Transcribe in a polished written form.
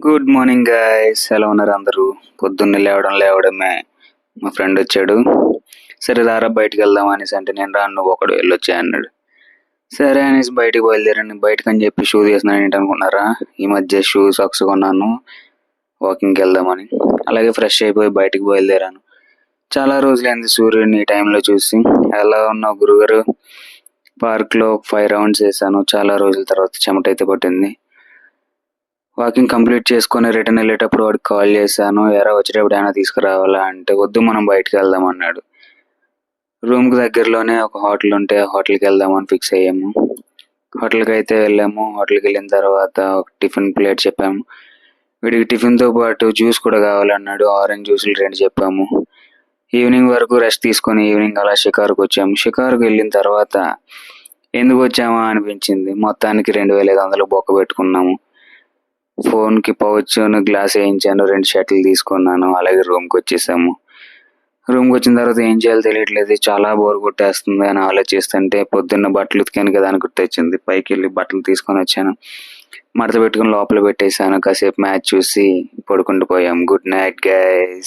Good morning guys, ఎలా ఉన్నారు అందరూ? పొద్దున్నే లేవడమే మా ఫ్రెండ్ వచ్చాడు. సరే రారా బయటికి వెళ్దాం అనేసి అంటే, నేను రాను నువ్వు ఒకడు వెళ్ళొచ్చా అన్నాడు. సరే అనేసి బయటికి బయలుదేరాను. బయటకు అని చెప్పి షూ తీసినాను. ఏంటి అనుకున్నారా, ఈ మధ్య షూ సాక్స్ కొన్నాను వాకింగ్కి వెళ్దామని. అలాగే ఫ్రెష్ అయిపోయి బయటికి బయలుదేరాను. చాలా రోజులైంది సూర్యుడిని ఈ టైంలో చూసి. ఎలా ఉన్నావు గురుగారు? పార్క్లో 5 రౌండ్స్ వేసాను. చాలా రోజుల తర్వాత చెమట అయితే పట్టింది. వాకింగ్ కంప్లీట్ చేసుకొని రిటర్న్ వెళ్ళేటప్పుడు వాడికి కాల్ చేశాను. ఎరా వచ్చేటప్పుడు ఏమైనా తీసుకురావాలా అంటే, వద్దు మనం బయటికి వెళ్దాం అన్నాడు. రూమ్కి దగ్గరలోనే ఒక హోటల్ ఉంటే ఆ హోటల్కి వెళ్దామని ఫిక్స్ అయ్యాము. హోటల్కి అయితే వెళ్ళాము. హోటల్కి వెళ్ళిన తర్వాత ఒక టిఫిన్ ప్లేట్ చెప్పాము. వీడికి టిఫిన్తో పాటు జ్యూస్ కూడా కావాలన్నాడు. ఆరెంజ్ జ్యూసులు 2 చెప్పాము. ఈవినింగ్ వరకు రెస్ట్ తీసుకొని ఈవినింగ్ అలా షికారుకు వచ్చాము. షికారుకు వెళ్ళిన తర్వాత ఎందుకు వచ్చామా అనిపించింది. మొత్తానికి 2500 బొక్క పెట్టుకున్నాము. ఫోన్కి పౌచ్ గ్లాస్ వేయించాను. 2 షర్ట్లు తీసుకున్నాను. అలాగే రూమ్కి వచ్చేసాము. రూమ్కి వచ్చిన తర్వాత ఏం చేయాలో తెలియట్లేదు. చాలా బోర్ కొట్టేస్తుంది అని ఆలోచిస్తుంటే పొద్దున్న బట్టలు ఉతికాను కదా అని గుర్తొచ్చింది. పైకి వెళ్ళి బట్టలు తీసుకొని వచ్చాను. మడత పెట్టుకుని లోపల పెట్టేశాను. కాసేపు మ్యాచ్ చూసి పడుకుంటూ పోయాం. Good night guys.